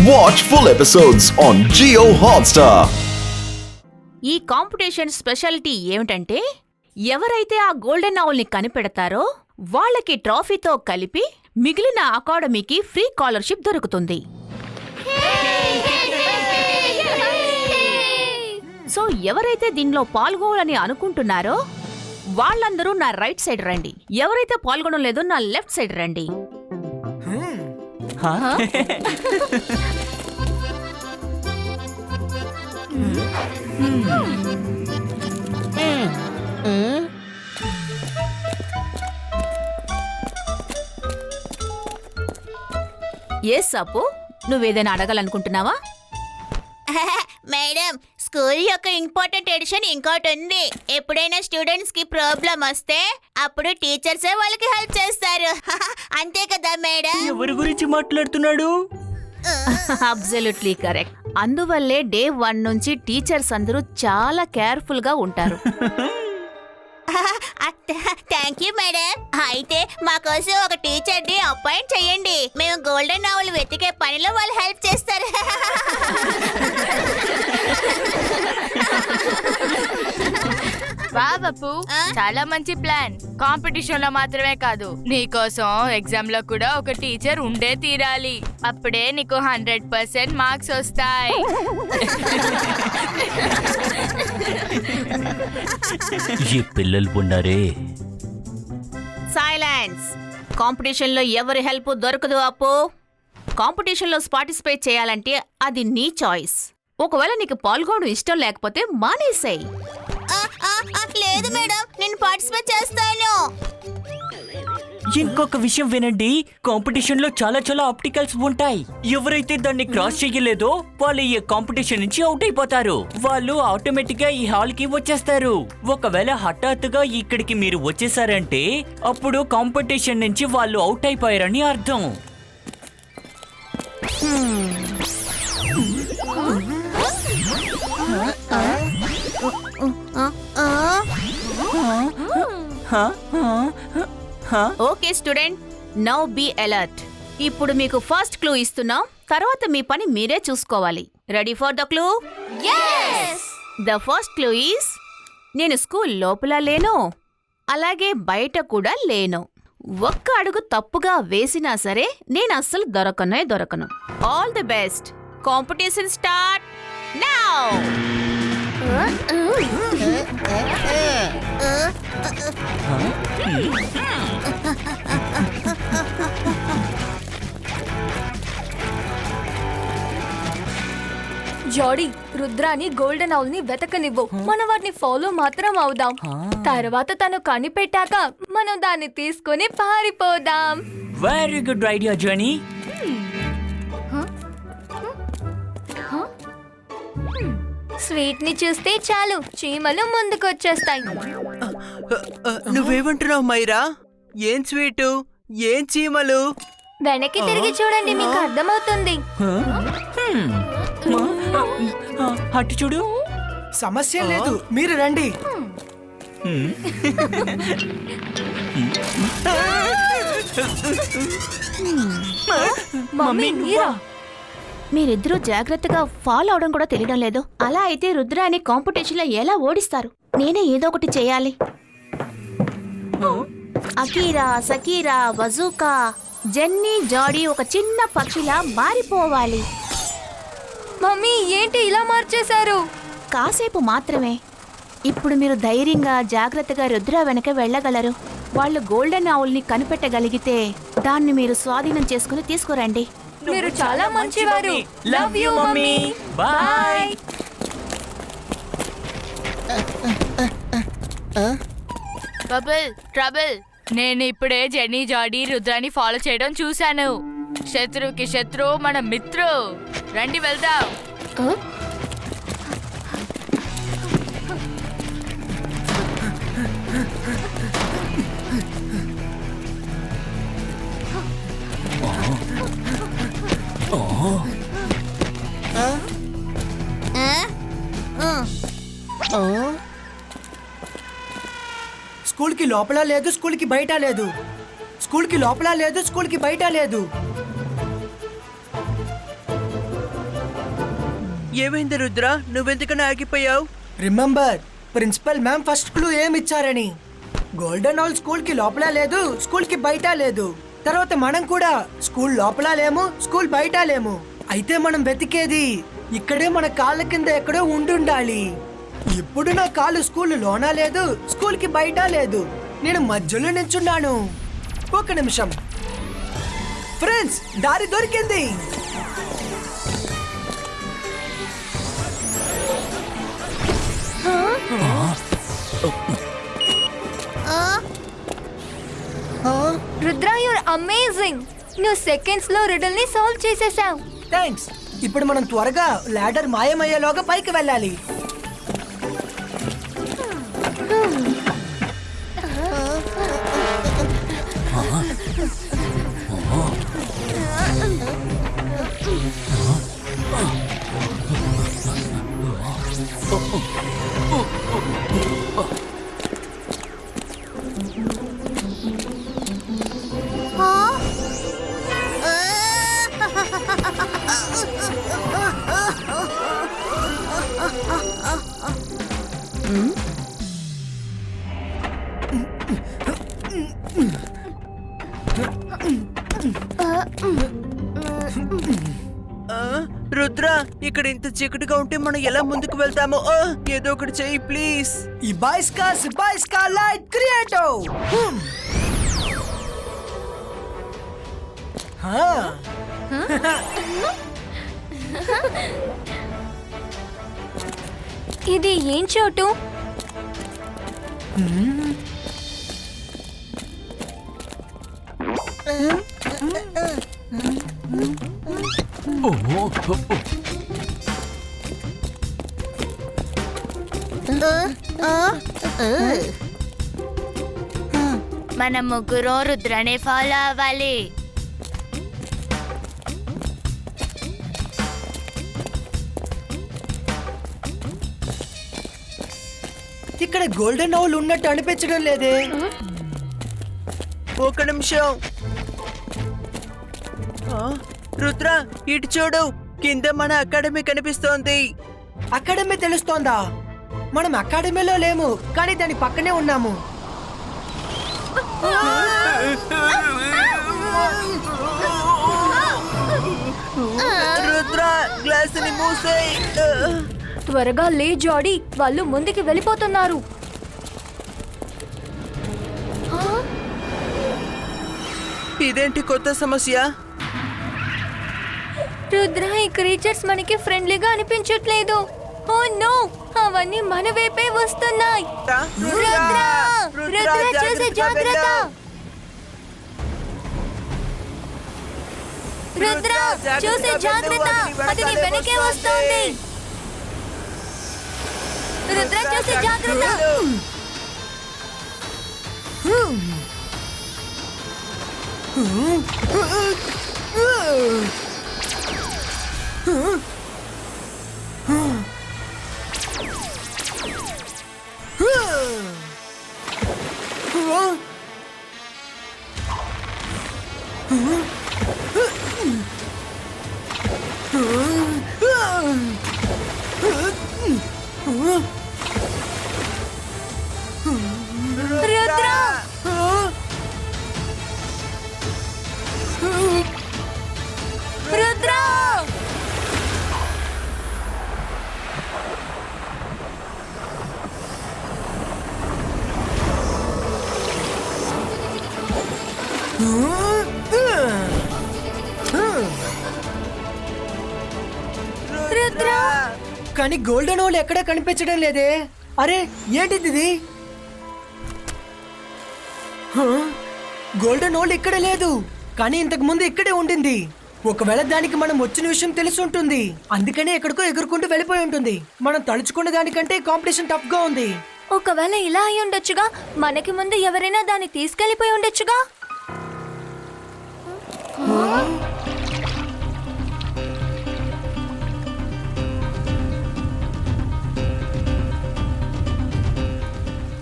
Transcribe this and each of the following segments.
Watch full episodes on Jio Hotstar. ఈ competition speciality ఏమిటంటే ఎవరైతే ఆ గోల్డెన్ ఆవుల్ని కనిపెడతారో వాళ్ళకి ట్రాఫీతో కలిపి మిగిలిన అకాడమీకి ఫ్రీ స్కాలర్షిప్ దొరుకుతుంది. సో ఎవరైతే దీనిలో పాల్గొనాలని అనుకుంటున్నారో వాళ్ళందరూ నా రైట్ సైడ్ రండి. ఎవరైతే పాల్గొనడం లేదో నా లెఫ్ట్ సైడ్ రండి. ఎస్ అప్పు, నువ్వేదైనా అడగాలనుకుంటున్నావా? మేడం, స్కూల్ యొక్క ఇంపార్టెంట్ ఎడిషన్ ఇంకోటి ఉంది. ఎప్పుడైనా స్టూడెంట్స్ కి ప్రాబ్లం వస్తే అప్పుడు టీచర్సే వాళ్ళకి హెల్ప్ చేస్తారు. అంతే కదా మేడం? ఎవరి గురించి మాట్లాడుతున్నాడు? Absolutely correct. అందువల్లే డే 1 నుంచి టీచర్స్ అందరూ చాలా కేర్ఫుల్ గా ఉంటారు. Thank you madam. అయితే మా కోసం ఒక టీచర్ ని అపాయింట్ చేయండి. మేము గోల్డెన్ ఆవులు వెతికే పనిలో వాళ్ళు హెల్ప్ చేస్తారు. బాబు, చాలా మంచి ప్లాన్. కాంపిటీషన్ లో మాత్రమే కాదు, నీకోసం ఎగ్జామ్ లో కూడా ఒక టీచర్ ఉండే తీరాలి. అప్పుడే నీకు 100% మార్క్స్ వస్తాయి. ఈ పిల్లలు ఉన్నారే. సైలెన్స్. కాంపిటీషన్ లో ఎవరి హెల్ప్ దొరకదు అప్పు. కాంపిటీషన్ లో పార్టిసిపేట్ చేయాలంటే అది నీ చాయిస్. ఒకవేళ నీకు పాల్గొనడం ఇష్టం లేకపోతే మానేసేయ్. లేదు మేడం, నేను పార్టిసిపేట్ చేస్తాను. ఇంకొక విషయం వినండి, కాంపిటీషన్ లో చాలా ఆప్టికల్స్ ఉంటాయి. ఎవరైతే దాన్ని క్రాస్ చేయలేదో వాళ్ళు ఈ కాంపిటీషన్ నుంచి అవుట్ అయిపోతారు. వాళ్ళు ఆటోమేటిక్ గా ఈ హాల్ కి వచ్చేస్తారు. ఒకవేళ హఠాత్తుగా ఇక్కడికి మీరు వచ్చేసారంటే అప్పుడు కాంపిటీషన్ నుంచి వాళ్ళు అవుట్ అయిపోయారని అర్థం. Okay student, now be alert. ఇప్పుడు మీకు ఫస్ట్ క్లూ ఇస్తున్నాం, తర్వాత మీ పని మీరే చూసుకోవాలి. Ready for the clue? The first clue is, నేను స్కూల్ లోపల లేను, అలాగే బయట కూడా లేను. ఒక్క అడుగు తప్పుగా వేసినా సరే నేను అస్సలు దొరకను. All the best. Competition start now. జాడీ, రుద్రాని గోల్డెన్ ఆవుల్ ని వెతకనివ్వు. మనం వాటిని ఫాలో మాత్రం అవుదాం. తర్వాత తను కనిపెట్టాక మనం దాన్ని తీసుకొని పారిపోదాం. Very good idea Johnny. Sweet ని చూస్తే చాలు చీమలు ముందుకొచ్చేస్తాయి. నువ్వేమంటున్నావు మైరా? ఏం స్వీటు, ఏం చీమలు? వెనక్కి తిరిగి చూడండి, మీకు అర్థమవుతుంది. అటు చూడు. సమస్య లేదు, మీరు రండి. మమ్మీ, మీరా? మీరిద్దరూ జాగ్రత్తగా ఫాలో అవడం కూడా తెలియడం లేదు. అలా అయితే రుద్రాని కాంపిటీషన్ లో ఎలా ఓడిస్తారు? నేనే ఏదో ఒకటి చేయాలి. అకీరా, సకీరా, బజూకా, జెన్నీ, జాడీ ఒక చిన్న పక్షిలా మారిపోవాలి. మమ్మీ, ఏంటి ఇలా మార్చేశారు? కాసేపు మాత్రమే. ఇప్పుడు మీరు ధైర్యంగా జాగ్రత్తగా రుద్ర వెనక వెళ్ళగలరు. వాళ్ళు గోల్డెన్ ఆవుల్ని కనిపెట్టగలిగితే దాన్ని మీరు స్వాధీనం చేసుకుని తీసుకురండి. మీరు చాలా మంచివారు. Love you mummy. Bye. Bubble, trouble. నేను ఇప్పుడే జెన్నీ, జాడీ, రుద్రాని ఫాలో చేయడం చూశాను. శత్రువుకి శత్రువు మన మిత్రు. రండి వెళ్దాం. స్కూల్ కి లోపల లేదు, స్కూల్ కి బయట లేదు. స్కూల్ కి లోపల లేదు, స్కూల్ కి బయట లేదు. ఏమైంది రుద్ర, నువ్వెందుకని ఆగిపోయావు? Remember, principal ma'am first clue ఏమి ఇచ్చారని. గోల్డెన్ హాల్ స్కూల్ కి లోపల లేదు, స్కూల్ కి బయట లేదు. తర్వాత మనం కూడా స్కూల్ లోపల లేము, స్కూల్ బయట లేము. అయితే మనం వెతికేది ఇక్కడే మన కాళ్ళ కింద ఎక్కడో ఉండుండాలి. ఇప్పుడు నా కాలు స్కూల్ లోనా లేదు, స్కూల్ కి బయట లేదు. నేను మధ్యలో నించున్నాను. ఒక నిమిషం ఫ్రెండ్స్, దారి దొరికింది. Rudra, you're amazing. నువ్వు సెకండ్స్ లో రిడల్ ని సాల్వ్ చేసేసావు. థ్యాంక్స్. ఇప్పుడు మనం త్వరగా లాడర్ మాయమయ్యేలోగా పైకి వెళ్ళాలి. రుద్ర, ఇక్కడ ఇంత చీకటిగా ఉంటే మనం ఎలా ముందుకు వెళ్తామో? ఏదో ఒకటి చెయ్యి ప్లీజ్. ఇబాయిస్కా లైట్ క్రియేటో. ఇది ఏం చోటు? మన ముగ్గురు రుద్రనే ఫాలో అవ్వాలి. ఇక్కడ గోల్డెన్ హౌల్ ఉన్నట్టు అనిపించడం లేదే. ఒక నిమిషం. రుద్ర, ఇటు చూడు, కింద మన అకాడమీ కనిపిస్తోంది. అకాడమీ తెలుస్తోందా? మనం అకాడమీలో లేము, కానీ దాని పక్కనే ఉన్నాము. రుద్ర, గ్లాస్ ని మూసేయ్. త్వరగా లే జాడీ, వాళ్ళు ముందుకి వెళ్ళిపోతున్నారు. ఇదేంటి కొత్త సమస్య? రుద్ర, ఈ క్రీచర్స్ మనకి ఫ్రెండ్లీగా అనిపించట్లేదు. ఓ నో, అవన్నీ మన వైపే వస్తున్నాయి. రుద్ర, రుద్ర, చూసి జాగ్రత్త. రుద్ర, చూసి జాగ్రత్త, అది నీ వెనకే వస్తుంది. రుద్ర, చూసి జాగ్రత్త. రుద్ర, రుద్ర, రుద్ర. కానీ గోల్డెన్ హోల్ ఎక్కడా కనిపించడం లేదే. అరే, ఏంటిది ఇది? గోల్డెన్ హోల్ ఇక్కడ లేదు, కానీ ఇంతకు ముందు ఇక్కడే ఉండింది. ఒకవేళ దానికి మనం వచ్చిన విషయం తెలిసి ఉంటుంది, అందుకనే ఎక్కడికో ఎగురుకుంటూ వెళ్ళిపోయి ఉంటుంది. మనం తలుచుకున్న దానికంటే కాంపిటీషన్ టఫ్ గా ఉంది. ఒకవేళ ఇలా అయి ఉండొచ్చుగా, మనకి ముందు ఎవరైనా దాన్ని తీసుకెళ్లిపోయి ఉండొచ్చుగా.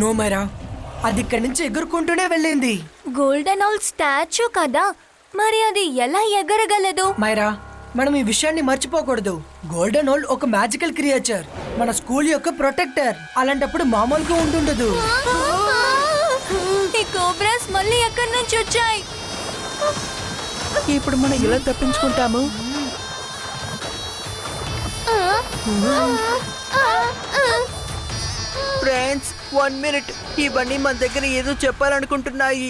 నో మైరా, అది ఇక్కడి నుంచి ఎగురుకుంటూనే వెళ్ళింది. గోల్డెన్ హౌల్ స్టాచ్యూ కదా, మరి అది ఎలా ఎగరగలదు? మైరా, మనం ఈ విషయాన్ని మర్చిపోకూడదు. గోల్డెన్ ఓల్ ఒక మ్యాజికల్ క్రియేచర్, మన స్కూల్ యొక్క ప్రొటెక్టర్. అలాంటప్పుడు మామూలుగా ఉంటుండదు. ఈ కోబ్రాస్ మళ్ళీ ఎక్కడి నుంచి వచ్చాయి? ఇప్పుడు మనం ఎలా తప్పించుకుంటాము? ఫ్రెండ్స్ 1 మినిట్, ఇవన్నీ మన దగ్గర ఏదో చెప్పాలనుకుంటున్నాయి.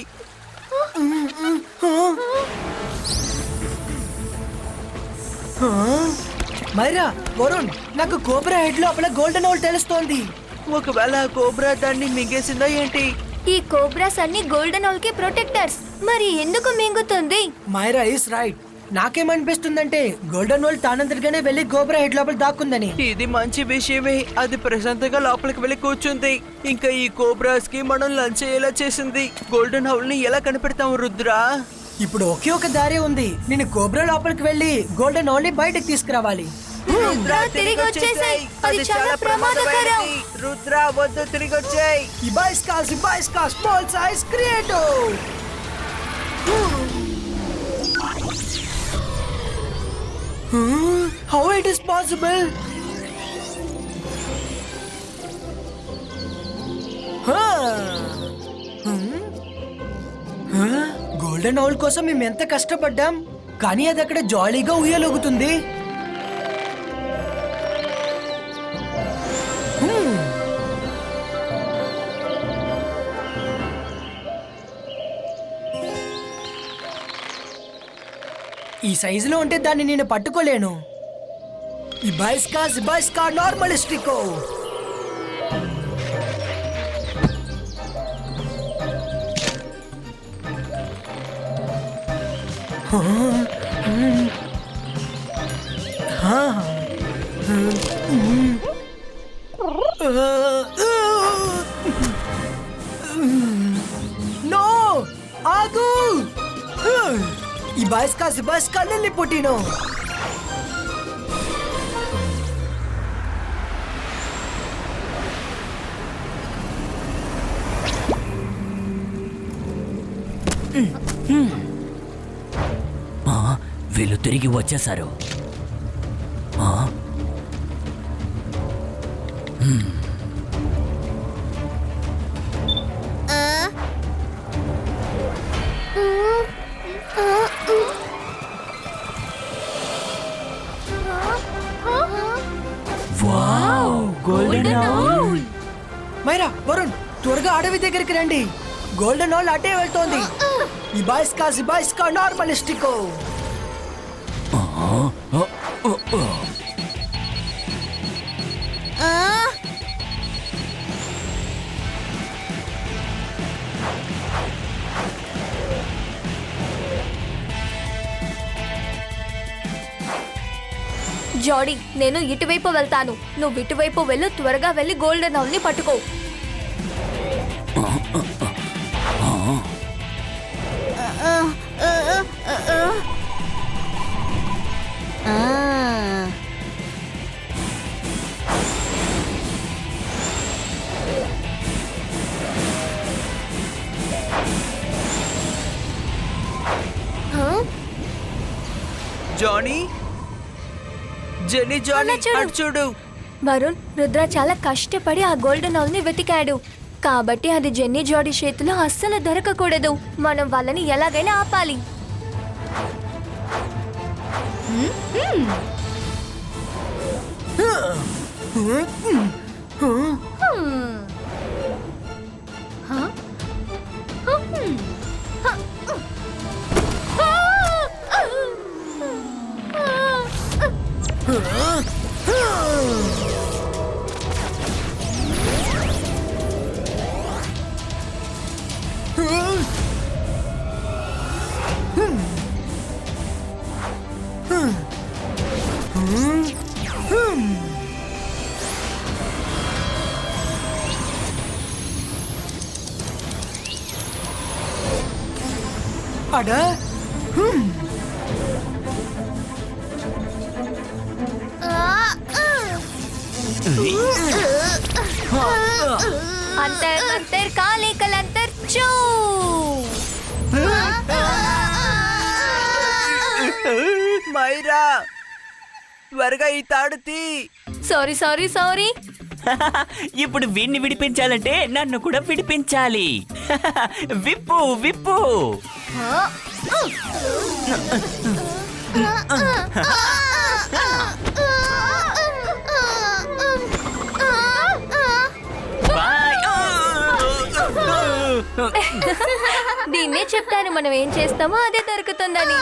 మైరా, వరుణ్, నాకు కోబ్రా హెడ్ లోపల గోల్డెన్ ఓల్ తెలుస్తోంది. ఒకవేళ ఆ కోబ్రా దాన్ని మింగేసిందా ఏంటి? ఈ కోబ్రాస్ అన్ని గోల్డెన్ ఓల్ కి ప్రొటెక్టర్స్. మరి ఎందుకు మింగుతుంది? Myra is right. నాకేమనిపిస్తుందంటే గోల్డెన్ ఓల్ తానంతటిగానే వెళ్ళి కోబ్రా హెడ్ లోపల దాక్కుందని. ఇది మంచి విషయమే. అది ప్రశాంతంగా లోపలికి వెళ్ళి కూర్చుంది. ఇంకా ఈ కోబ్రాస్ కి మనం లంచ్ ఎలా చేసింది? గోల్డెన్ హౌల్ ని ఎలా కనిపెడతాం రుద్రా? ఇప్పుడు ఒకే ఒక దారి ఉంది. నేను కోబ్రా లోపలికి వెళ్ళి గోల్డెన్ ఓల్ ని బయటకు తీసుకురావాలి. రుద్రా తిరిగి వచ్చేసాయి. అది చాలా ప్రమాదకరం. రుద్రా వద్దు, తిరిగి వచ్చాయి. ఇబాయిస్కా స్మాల్ సైజ్ క్రియేటో. How it is possible? Golden owl కోసం మేము ఎంత కష్టపడ్డాం, కానీ అది అక్కడ జాలీగా ఉయ్యలుగుతుంది. ఈ సైజులో ఉంటే దాన్ని నేను పట్టుకోలేను. ఇబాయిస్కా నార్మలిస్టికో. నో, ఆగు. ఇబాయిస్కా లిల్లీ పుట్టినో. వీళ్ళు తిరిగి వచ్చేసారు. మైరా, వరుణ్, త్వరగా అడవి దగ్గరికి రండి. గోల్డెన్ ఓల్ అటే వెళ్తోంది. ఇబాయిస్కా నార్మలిస్టికో. జాడీ, నేను ఇటువైపు వెళ్తాను. నువ్వు ఇటువైపు వెళ్ళు. త్వరగా వెళ్ళి గోల్డెన్ ఓల్ ని పట్టుకో. జానీ, జానీ, అటు చూడు. వరుణ్, రుద్ర చాలా కష్టపడి ఆ గోల్డెన్ ఓల్ ని వెతికాడు. కాబట్టి అది జెన్నీ జాడీ చేతిలో అస్సలు దొరకకూడదు. మనం వాళ్ళని ఎలాగైనా ఆపాలి. అడా अंतर मंतर काले कलंतर चू. మైరా, త్వరగా ఈ తాడు తీ. Sorry sorry sorry. ఇప్పుడు వీణ్ణి విడిపించాలంటే నన్ను కూడా విడిపించాలి. విప్పు విప్పు. బాయ్. దీన్నే చెప్తాను, మనం ఏం చేస్తామో అదే దొరుకుతుందని.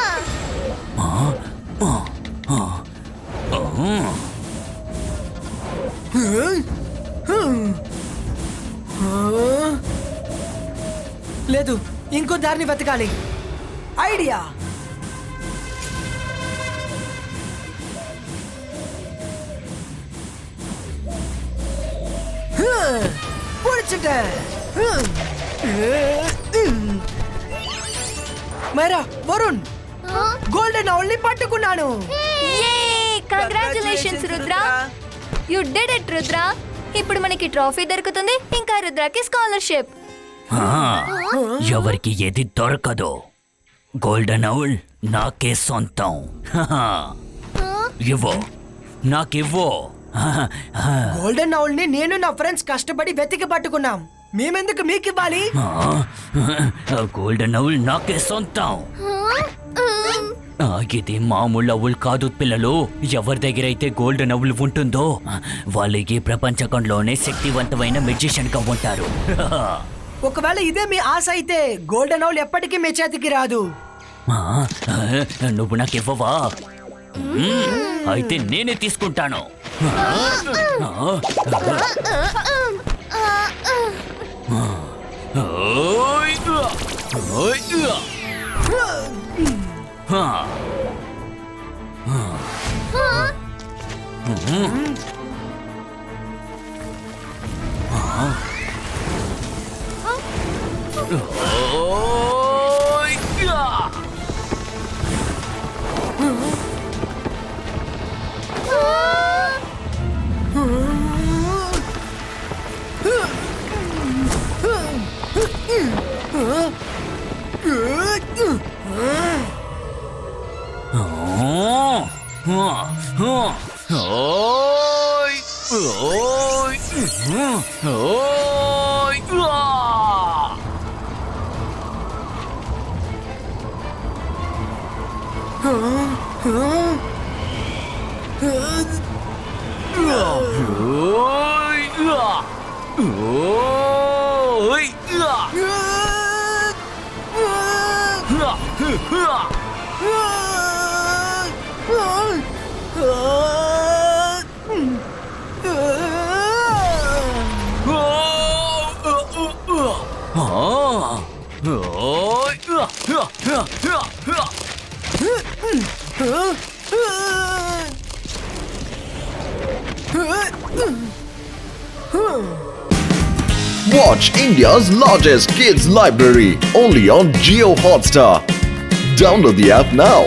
లేదు, ఇంకో దారిని వెతకాలి. ఐడియా. మేరా వరుణ్, గోల్డెన్ ఔల్ ని పట్టుకున్నాను. Congratulations Rudra, you did it Rudra. ఇప్పుడు మనకి ట్రోఫీ దొరుకుతుంది, ఇంకా రుద్రకి స్కాలర్షిప్. ఎవరికి ఏది దొరకదు. గోల్డెన్ ఔల్ నాకే సొంతం. ఇవ్వు, నాకివ్వు. గోల్డెన్ ఔల్ ని నేను నా ఫ్రెండ్స్ కష్టపడి వెతికి పట్టుకున్నాం. మేమెందుకు మీకు ఇవ్వాలి? గోల్డెన్ ఔల్ నాకే సొంతం. ఇది మామూలు ఔల్ కాదు పిల్లలు. ఎవరి దగ్గర అయితే గోల్డెన్ ఔల్ ఉంటుందో వాళ్ళకి ప్రపంచకంలోనే శక్తివంతమైన మెజిషియన్ గా ఉంటారు. ఒకవేళ ఇదే మీ ఆశ అయితే గోల్డెన్ ఔల్ ఎప్పటికీ మీ చేతికి రాదు. నువ్వు నాకు ఇవ్వవా? అయితే నేనే తీసుకుంటాను. Watch India's largest kids library only on Jio Hotstar. Download the app now.